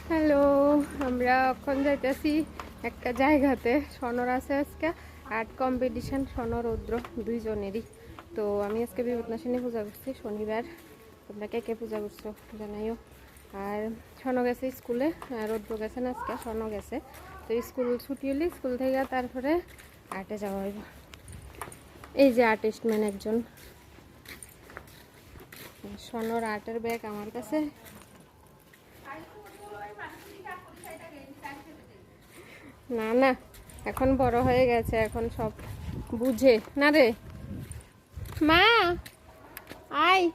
Hello, আমরা এখন যাইতেছি একটা জায়গাতে। সনর আছে আজকে আর্ট কম্পিটিশন, সনর রৌদ্র দুইজনেরই। তো আমি আজকে বিপদনাশিনী পূজা করছি শনিবার। তোমরা কে কে পূজা করছো জানাইও। আর সন গেছে স্কুলে, রৌদ্র গেছে না আজকে, সন গেছে। তো স্কুল ছুটি হলে স্কুল থেকে তারপরে আর্টে যাওয়া হইব। এই যে আর্টিস্ট ম্যান একজন, সনর আর্টের ব্যাগ আমার কাছে। না না, এখন বড় হয়ে গেছে, এখন সব বুঝে না রে মা। আয়।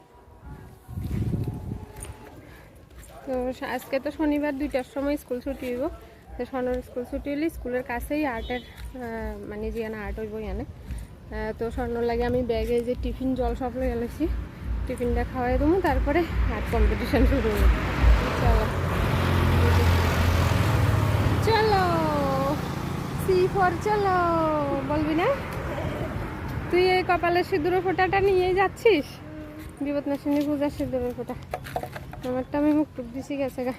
তো আজকে তো শনিবার 2টার সময় স্কুল ছুটি হইব। তো সনর স্কুল ছুটি হলে স্কুলের কাছেই আর্টের মানে যেখানে আর্ট হইব এখানে। তো স্বর্ণর লাগে আমি ব্যাগে যে টিফিন জল সব লয়ে গেছি, টিফিনটা খাওয়াই দেবো, তারপরে আর্ট কম্পিটিশন শুরু হবে। চলো চলো C4 চলো, বলবি না? তুই এই কপালের সিঁদুরের ফোঁটাটা নিয়েই যাচ্ছিস? বিপদনাশিনী পূজার সিঁদুরের ফোঁটা আমারটা আমি মুখ টুক দিছি গেছে গা।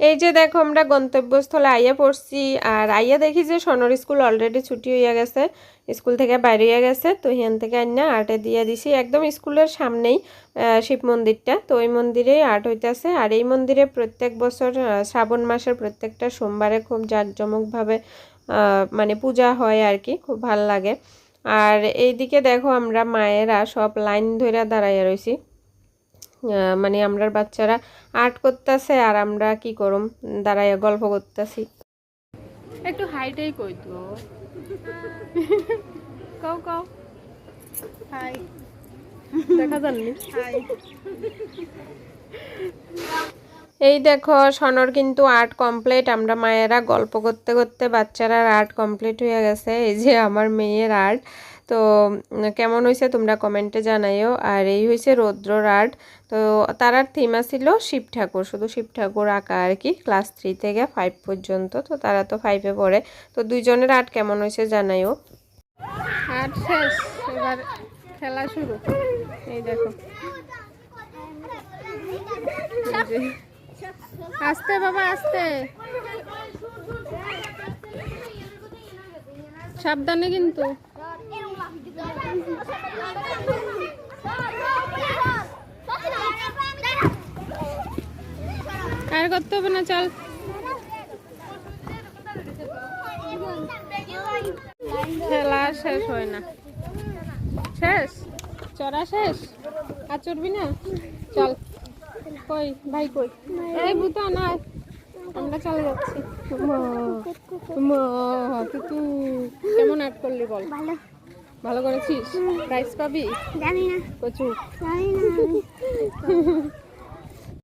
এই যে দেখো আমরা গন্তব্যস্থলে আইয়া পড়ছি, আর আইয়া দেখি যে সনর স্কুল অলরেডি ছুটি হইয়া গেছে, স্কুল থেকে বাইরে হইয়া গেছে। তো হেন থেকে আইনা আর্টে দিয়ে দিছি, একদম স্কুলের সামনেই শিব মন্দিরটা। তো ওই মন্দিরেই আর্ট হইতেছে। আর এই মন্দিরে প্রত্যেক বছর শ্রাবণ মাসের প্রত্যেকটা সোমবারে খুব জাঁকজমকভাবে মানে পূজা হয় আর কি, খুব ভাল লাগে। আর এইদিকে দেখো আমরা মায়েরা সব লাইন ধরে দাঁড়াইয়া রয়েছি, মানে আমরার বাচ্চারা আর্ট করতেছে আর আমরা কি করম দাঁড়াইয়া গল্প করতেছি। একটু হাইটাই কই তো কও কও হাই, দেখা যাননি হাই। এই দেখো সনর কিন্তু আর্ট কমপ্লিট, আমরা মায়েরা গল্প করতে করতে বাচ্চারা আর্ট কমপ্লিট হয়ে গেছে। এই যে আমার মেয়ের আর্ট। তো কেমন হয়েছে তোমরা কমেন্টে জানাইও। আর এই হয়েছে রৌদ্রর আর্ট। তো তার থিম ছিল শিব ঠাকুর, শুধু শিব ঠাকুর আঁকা আর কি, ক্লাস 3 থেকে 5 পর্যন্ত। তো তারা তো 5-এ পড়ে। তো দুইজনের আর্ট কেমন হয়েছে জানাইও। আর্ট শেষ, এবার খেলা শুরু। এই দেখো, আস্তে বাবা আস্তে, সাবধানে কিন্তু। আর করতে হবে না, চল। খেলা শেষ হয় না, শেষ চড়া শেষ, আর চড়বি না? চল। কই ভাই কই? এই বুতা না, আমরা চলে যাচ্ছি। তুই কেমন আর্ট করলি বল? ভালো করেছিস? প্রাইজ পাবি? জানি না, কচু জানি না।